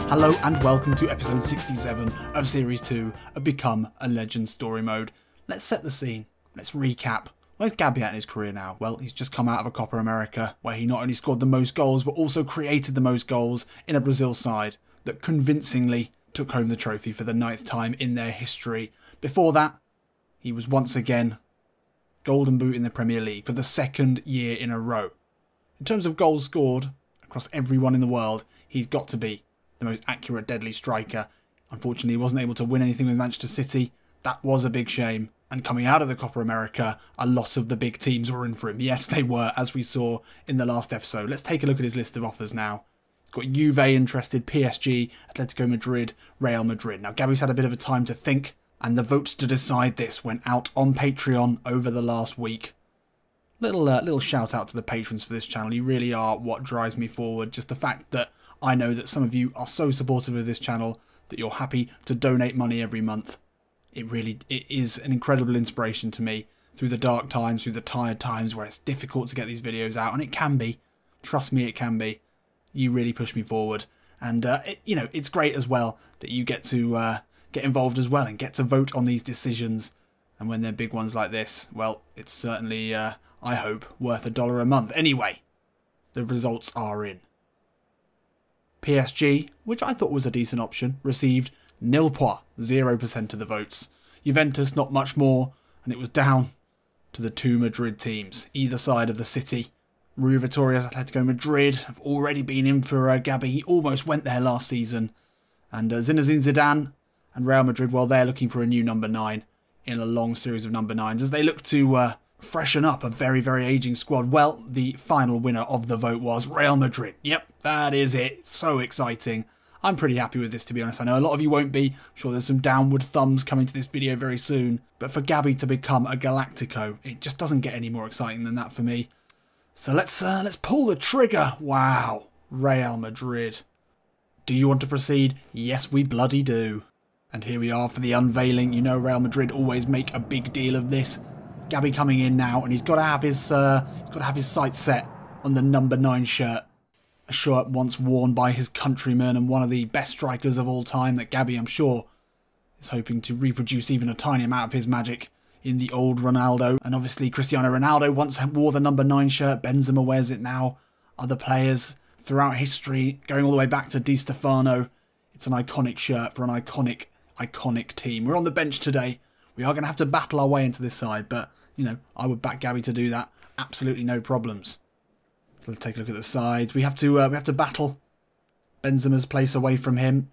Hello and welcome to episode 67 of series 2 of Become a Legend Story Mode. Let's set the scene. Let's recap. Where's Gabi at in his career now? Well, he's just come out of a Copa America where he not only scored the most goals but also created the most goals in a Brazil side that convincingly took home the trophy for the 9th time in their history. Before that, he was once again Golden Boot in the Premier League for the 2nd year in a row. In terms of goals scored across everyone in the world, he's got to be the most accurate deadly striker. Unfortunately, he wasn't able to win anything with Manchester City. That was a big shame. And coming out of the Copa America, a lot of the big teams were in for him. Yes, they were, as we saw in the last episode. Let's take a look at his list of offers now. He's got Juve interested, PSG, Atletico Madrid, Real Madrid. Now, Gabi's had a bit of a time to think, and the votes to decide this went out on Patreon over the last week. Little shout out to the patrons for this channel. You really are what drives me forward. Just the fact that I know that some of you are so supportive of this channel that you're happy to donate money every month. It is an incredible inspiration to me through the dark times, through the tired times where it's difficult to get these videos out, and it can be. Trust me, it can be. You really push me forward, and it's great as well that you get to get involved as well and get to vote on these decisions. And when they're big ones like this, well, it's certainly I hope worth $1 a month. Anyway, the results are in. PSG, which I thought was a decent option, received nil point 0% of the votes. Juventus, not much more, and it was down to the two Madrid teams, either side of the city. Rui Vitoria's Atletico Madrid have already been in for Gabi. He almost went there last season. And Zinedine Zidane and Real Madrid, well, they're looking for a new number 9 in a long series of number 9s as they look to freshen up a very, very aging squad. Well, the final winner of the vote was Real Madrid. Yep, that is it. So exciting. I'm pretty happy with this, to be honest. I know a lot of you won't be. I'm sure there's some downward thumbs coming to this video very soon. But for Gabi to become a Galactico, it just doesn't get any more exciting than that for me. So let's pull the trigger. Wow. Real Madrid. Do you want to proceed? Yes, we bloody do. And here we are for the unveiling. You know Real Madrid always make a big deal of this. Gabi coming in now, and he's got to have his sights set on the number 9 shirt. A shirt once worn by his countryman and one of the best strikers of all time that Gabi, I'm sure, is hoping to reproduce even a tiny amount of his magic in the old Ronaldo. And obviously Cristiano Ronaldo once wore the number 9 shirt. Benzema wears it now. Other players throughout history, going all the way back to Di Stefano. It's an iconic shirt for an iconic team. We're on the bench today. We are going to have to battle our way into this side, but, you know, I would back Gabi to do that. Absolutely no problems. So let's take a look at the sides. We have to battle Benzema's place away from him.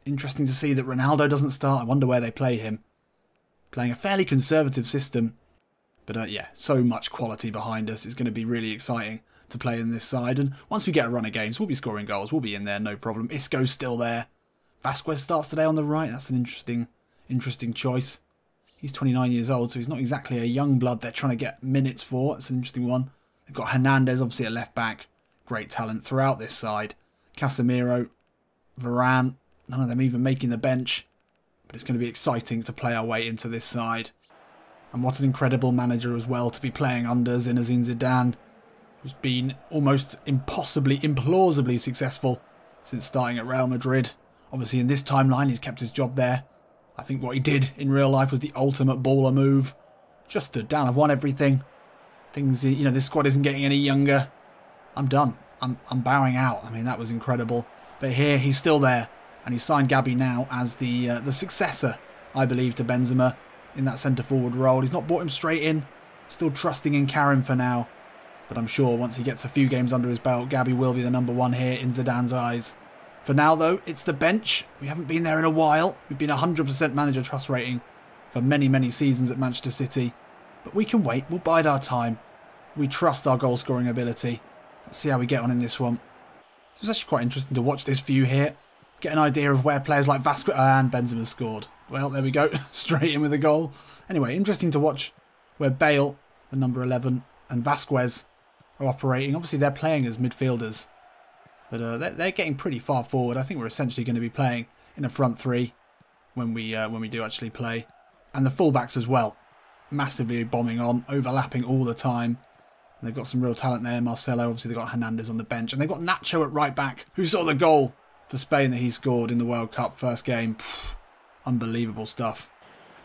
Interesting to see that Ronaldo doesn't start. I wonder where they play him. Playing a fairly conservative system. But yeah, so much quality behind us. It's going to be really exciting to play in this side. And once we get a run of games, we'll be scoring goals. We'll be in there, no problem. Isco's still there. Vasquez starts today on the right. That's an interesting choice. He's 29 years old, so he's not exactly a young blood they're trying to get minutes for. It's an interesting one. They've got Hernandez, obviously, at left back. Great talent throughout this side. Casemiro, Varane, none of them even making the bench. But it's going to be exciting to play our way into this side. And what an incredible manager as well to be playing under Zinedine Zidane, who's been almost implausibly successful since starting at Real Madrid. Obviously, in this timeline, he's kept his job there. I think what he did in real life was the ultimate baller move. Just stood down. I've won everything. Things, you know, this squad isn't getting any younger. I'm done. I'm bowing out. I mean, that was incredible. But here, he's still there. And he's signed Gabi now as the successor, I believe, to Benzema in that centre-forward role. He's not brought him straight in. Still trusting in Karim for now. But I'm sure once he gets a few games under his belt, Gabi will be the number 1 here in Zidane's eyes. For now, though, it's the bench. We haven't been there in a while. We've been 100% manager trust rating for many, many seasons at Manchester City. But we can wait. We'll bide our time. We trust our goal-scoring ability. Let's see how we get on in this one. So it's actually quite interesting to watch this view here. Get an idea of where players like Vasquez and Benzema scored. Well, there we go. Straight in with a goal. Anyway, interesting to watch where Bale, the number 11, and Vasquez are operating. Obviously, they're playing as midfielders. But they're getting pretty far forward. I think we're essentially going to be playing in a front 3 when we do actually play. And the fullbacks as well. Massively bombing on, overlapping all the time. And they've got some real talent there. Marcelo, obviously they've got Hernandez on the bench. And they've got Nacho at right back, who saw the goal for Spain that he scored in the World Cup first game. Pfft, unbelievable stuff.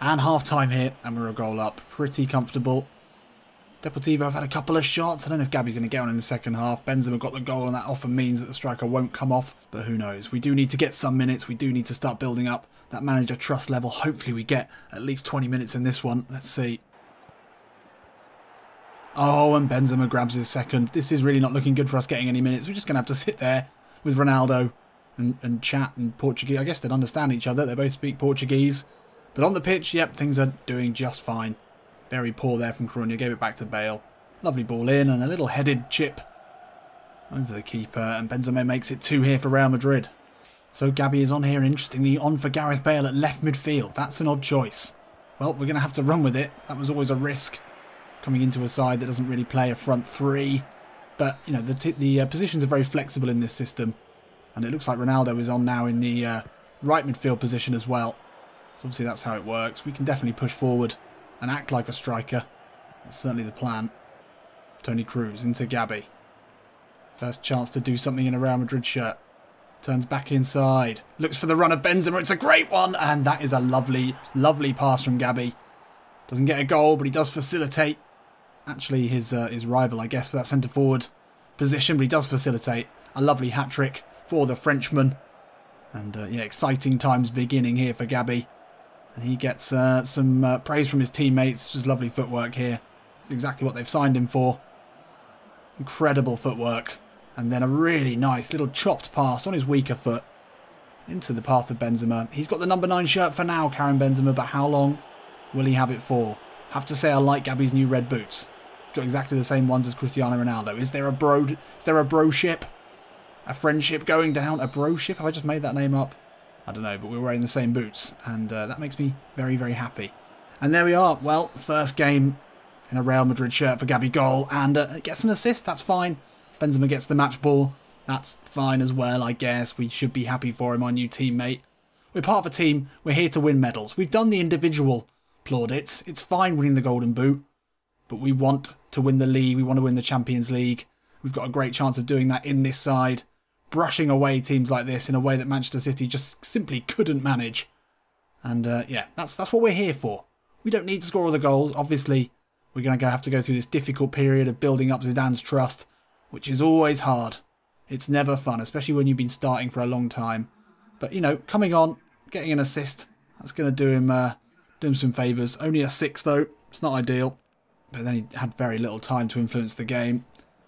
And half-time here, and we're a goal up. Pretty comfortable. Deportivo have had a couple of shots. I don't know if Gabi's going to get on in the second half. Benzema got the goal, and that often means that the striker won't come off. But who knows? We do need to get some minutes. We do need to start building up that manager trust level. Hopefully we get at least 20 minutes in this one. Let's see. Oh, and Benzema grabs his second. This is really not looking good for us getting any minutes. We're just going to have to sit there with Ronaldo and chat in Portuguese. I guess they'd understand each other. They both speak Portuguese. But on the pitch, yep, things are doing just fine. Very poor there from Corona. Gave it back to Bale. Lovely ball in and a little headed chip over the keeper. And Benzema makes it 2 here for Real Madrid. So Gabi is on here, and interestingly on for Gareth Bale at left midfield. That's an odd choice. Well, we're going to have to run with it. That was always a risk, coming into a side that doesn't really play a front three. But, you know, the positions are very flexible in this system. And it looks like Ronaldo is on now in the right midfield position as well. So obviously that's how it works. We can definitely push forward and act like a striker. That's certainly the plan. Toni Kroos into Gabi. First chance to do something in a Real Madrid shirt. Turns back inside. Looks for the run of Benzema. It's a great one. And that is a lovely, lovely pass from Gabi. Doesn't get a goal, but he does facilitate. Actually, his rival, I guess, for that centre-forward position. But he does facilitate. A lovely hat-trick for the Frenchman. And, yeah, exciting times beginning here for Gabi. And he gets some praise from his teammates. Just lovely footwork here. It's exactly what they've signed him for. Incredible footwork. And then a really nice little chopped pass on his weaker foot into the path of Benzema. He's got the number 9 shirt for now, Karim Benzema, but how long will he have it for? Have to say I like Gabi's new red boots. He's got exactly the same ones as Cristiano Ronaldo. Is there a broship? A friendship going down? A broship? Have I just made that name up? I don't know, but we're wearing the same boots, and that makes me very, very happy. And there we are. Well, first game in a Real Madrid shirt for Gabi, goal, and gets an assist. That's fine. Benzema gets the match ball. That's fine as well, I guess. We should be happy for him, our new teammate. We're part of a team. We're here to win medals. We've done the individual plaudits. It's fine winning the Golden Boot, but we want to win the league. We want to win the Champions League. We've got a great chance of doing that in this side, brushing away teams like this in a way that Manchester City just simply couldn't manage. And yeah, that's what we're here for. We don't need to score all the goals. Obviously, we're going to have to go through this difficult period of building up Zidane's trust, which is always hard. It's never fun, especially when you've been starting for a long time. But, you know, coming on, getting an assist, that's going to do him some favours. Only a 6, though. It's not ideal. But then he had very little time to influence the game.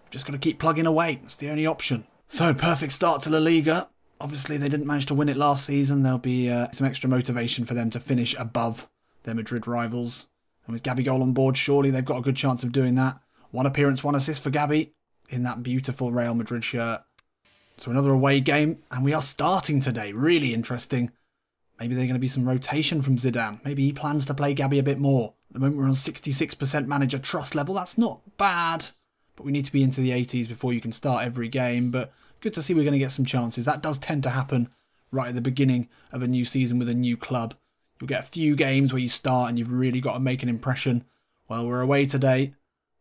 Just got to keep plugging away. It's the only option. So, perfect start to La Liga. Obviously, they didn't manage to win it last season. There'll be some extra motivation for them to finish above their Madrid rivals. And with Gabigol on board, surely they've got a good chance of doing that. 1 appearance, 1 assist for Gabi in that beautiful Real Madrid shirt. So another away game, and we are starting today. Really interesting. Maybe there's going to be some rotation from Zidane. Maybe he plans to play Gabi a bit more. At the moment we're on 66% manager trust level. That's not bad, but we need to be into the 80s before you can start every game. But good to see we're going to get some chances. That does tend to happen right at the beginning of a new season with a new club. You'll get a few games where you start and you've really got to make an impression. Well, we're away today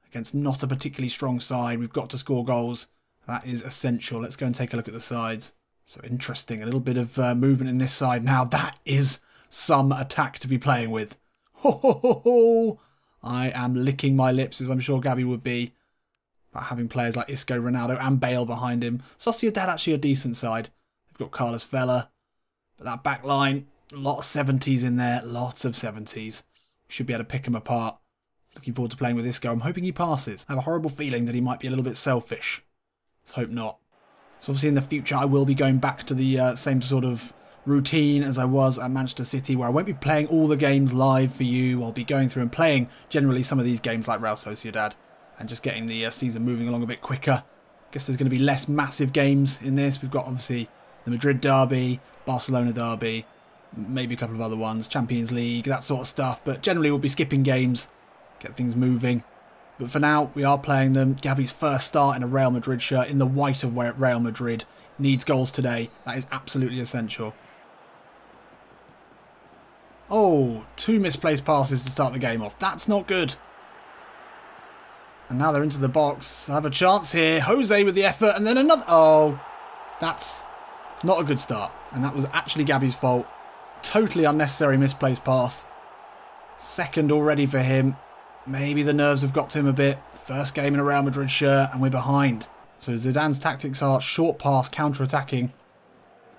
against not a particularly strong side. We've got to score goals. That is essential. Let's go and take a look at the sides. So interesting. A little bit of movement in this side now. That is some attack to be playing with. Ho, ho, ho, ho. I am licking my lips, as I'm sure Gabi would be, about having players like Isco, Ronaldo and Bale behind him. Sociedad actually a decent side. They've got Carlos Vela. But that back line, a lot of 70s in there. Lots of 70s. Should be able to pick them apart. Looking forward to playing with Isco. I'm hoping he passes. I have a horrible feeling that he might be a little bit selfish. Let's hope not. So obviously in the future I will be going back to the same sort of routine as I was at Manchester City, where I won't be playing all the games live for you. I'll be going through and playing generally some of these games like Real Sociedad and just getting the season moving along a bit quicker. I guess there's going to be less massive games in this. We've got obviously the Madrid derby, Barcelona derby, maybe a couple of other ones, Champions League, that sort of stuff. But generally we'll be skipping games, get things moving. But for now, we are playing them. Gabi's first start in a Real Madrid shirt in the white of Real Madrid. Needs goals today. That is absolutely essential. Oh, 2 misplaced passes to start the game off. That's not good. And now they're into the box. I have a chance here. Jose with the effort and then another. Oh, that's Not a good start. And that was actually Gabi's fault. Totally unnecessary misplaced pass. Second already for him. Maybe the nerves have got to him a bit. First game in a Real Madrid shirt and we're behind. So Zidane's tactics are short pass, counter-attacking.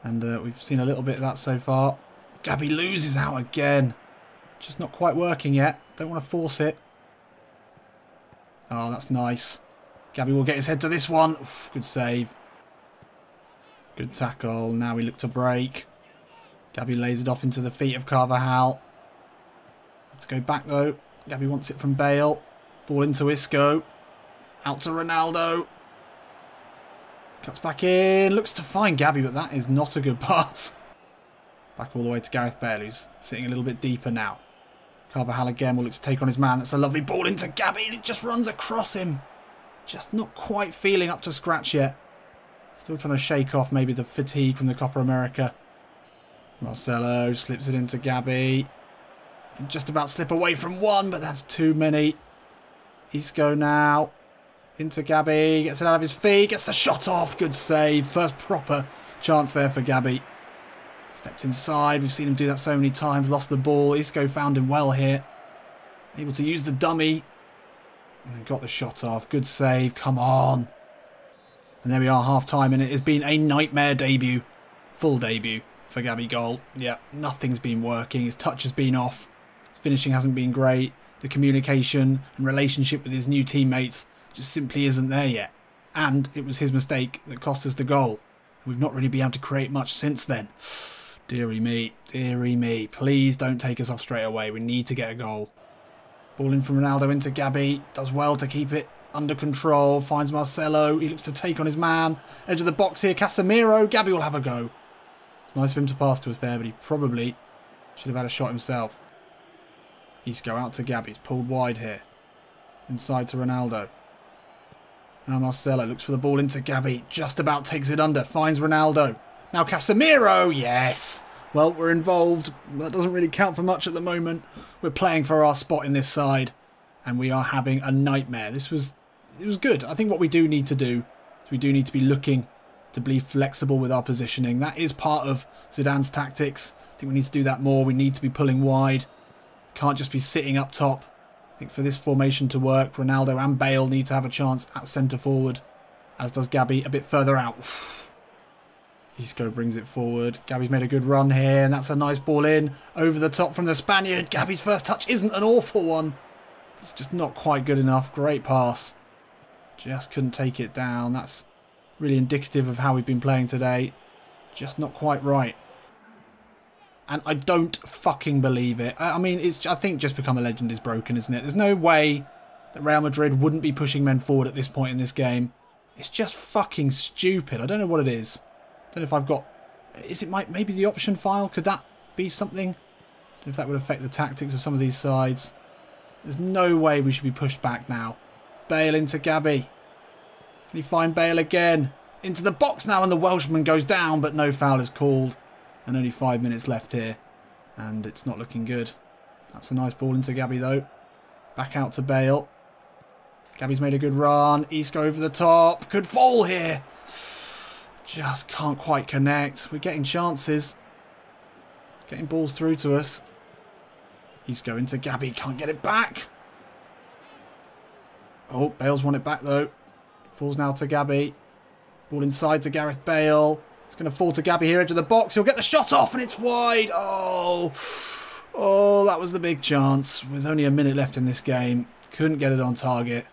And we've seen a little bit of that so far. Gabi loses out again. Just not quite working yet. Don't want to force it. Oh, that's nice. Gabi will get his head to this one. Oof, good save. Good tackle. Now we look to break. Gabi lays it off into the feet of Kavanagh. Let's go back though. Gabi wants it from Bale. Ball into Isco. Out to Ronaldo. Cuts back in. Looks to find Gabi, but that is not a good pass. Back all the way to Gareth Bale, who's sitting a little bit deeper now. Carvajal again will look to take on his man. That's a lovely ball into Gabi, and it just runs across him. Just not quite feeling up to scratch yet. Still trying to shake off maybe the fatigue from the Copa America. Marcelo slips it into Gabi. Can just about slip away from one, but that's too many. Isco now. Into Gabi. Gets it out of his feet. Gets the shot off. Good save. First proper chance there for Gabi. Stepped inside. We've seen him do that so many times. Lost the ball. Isco found him well here. Able to use the dummy. And then got the shot off. Good save. Come on. And there we are, half time. And it has been a nightmare debut. Full debut for Gabi goal. Yeah, nothing's been working. His touch has been off. His finishing hasn't been great. The communication and relationship with his new teammates just simply isn't there yet. And it was his mistake that cost us the goal. We've not really been able to create much since then. Deary me. Deary me. Please don't take us off straight away. We need to get a goal. Ball in from Ronaldo into Gabi. Does well to keep it under control. Finds Marcelo. He looks to take on his man. Edge of the box here. Casemiro. Gabi will have a go. It's nice for him to pass to us there, but he probably should have had a shot himself. Isco out to Gabi. He's pulled wide here. Inside to Ronaldo. Now Marcelo looks for the ball into Gabi. Just about takes it under. Finds Ronaldo. Now Casemiro. Yes. Well, we're involved. That doesn't really count for much at the moment. We're playing for our spot in this side. And we are having a nightmare. It was good. I think what we do need to do is we do need to be looking to be flexible with our positioning. That is part of Zidane's tactics. I think we need to do that more. We need to be pulling wide. Can't just be sitting up top. I think for this formation to work, Ronaldo and Bale need to have a chance at centre forward, as does Gabi a bit further out. Isco brings it forward. Gabi's made a good run here, and that's a nice ball in. Over the top from the Spaniard. Gabi's first touch isn't an awful one. It's just not quite good enough. Great pass. Just couldn't take it down. That's really indicative of how we've been playing today. Just not quite right. And I don't fucking believe it. I mean, I think just become a legend is broken, isn't it? There's no way that Real Madrid wouldn't be pushing men forward at this point in this game. It's just fucking stupid. I don't know what it is. I don't know if I've got... Is it maybe the option file? Could that be something? I don't know if that would affect the tactics of some of these sides. There's no way we should be pushed back now. Bale into Gabi. Can he find Bale again? Into the box now, and the Welshman goes down, but no foul is called. And only 5 minutes left here. And it's not looking good. That's a nice ball into Gabi, though. Back out to Bale. Gabi's made a good run. Isco over the top. Could fall here. Just can't quite connect. We're getting chances. It's getting balls through to us. Isco into Gabi. Can't get it back. Oh, Bale's won it back, though. Falls now to Gabi. Ball inside to Gareth Bale. It's going to fall to Gabi here, edge of the box. He'll get the shot off, and it's wide. Oh, that was the big chance. With only a minute left in this game. Couldn't get it on target.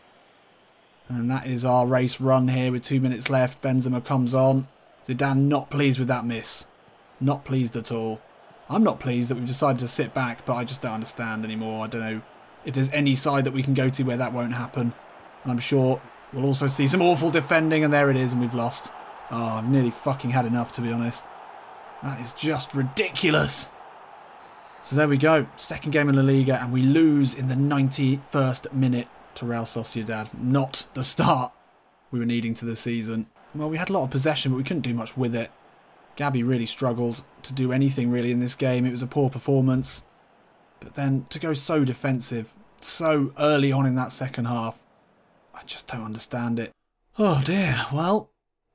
And that is our race run here with 2 minutes left. Benzema comes on. Zidane not pleased with that miss. Not pleased at all. I'm not pleased that we've decided to sit back, but I just don't understand anymore. I don't know if there's any side that we can go to where that won't happen. And I'm sure we'll also see some awful defending, and there it is, and we've lost. Oh, I've nearly fucking had enough, to be honest. That is just ridiculous. So there we go. Second game in La Liga, and we lose in the 91st minute to Real Sociedad. Not the start we were needing to the season. Well, we had a lot of possession, but we couldn't do much with it. Gabi really struggled to do anything really in this game. It was a poor performance. But then to go so defensive so early on in that second half, I just don't understand it. Oh dear. Well,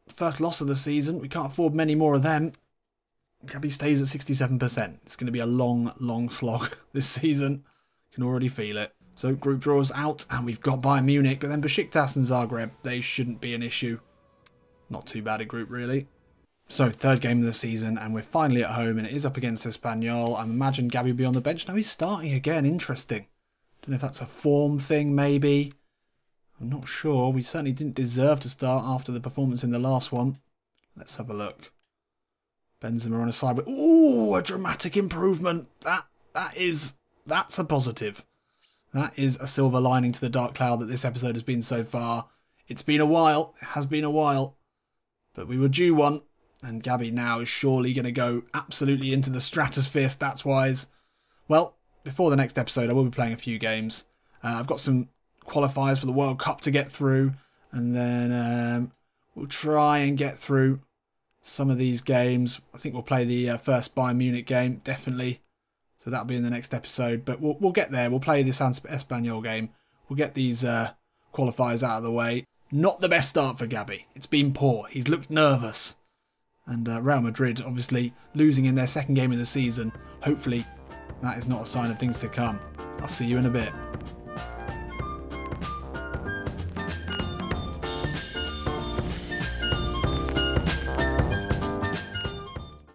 First loss of the season. We can't afford many more of them. Gabi stays at 67%. It's going to be a long, long slog this season. Can already feel it. So group draws out, and we've got Bayern Munich, but then Besiktas and Zagreb, they shouldn't be an issue. Not too bad a group, really. So, third game of the season, and we're finally at home, and it is up against Espanyol. I imagine Gabi will be on the bench. Now he's starting again. Interesting. Don't know if that's a form thing, maybe. I'm not sure. We certainly didn't deserve to start after the performance in the last one. Let's have a look. Benzema on a side. Ooh, a dramatic improvement. That's a positive. That is a silver lining to the dark cloud that this episode has been so far. It's been a while. It has been a while. But we were due one. And Gabi now is surely going to go absolutely into the stratosphere stats-wise. Well, before the next episode, I will be playing a few games. I've got some qualifiers for the World Cup to get through. And then we'll try and get through some of these games. I think we'll play the first Bayern Munich game, definitely. So that'll be in the next episode. But we'll get there. We'll play this Espanyol game. We'll get these qualifiers out of the way. Not the best start for Gabi. It's been poor. He's looked nervous. And Real Madrid, obviously, losing in their second game of the season. Hopefully, that is not a sign of things to come. I'll see you in a bit.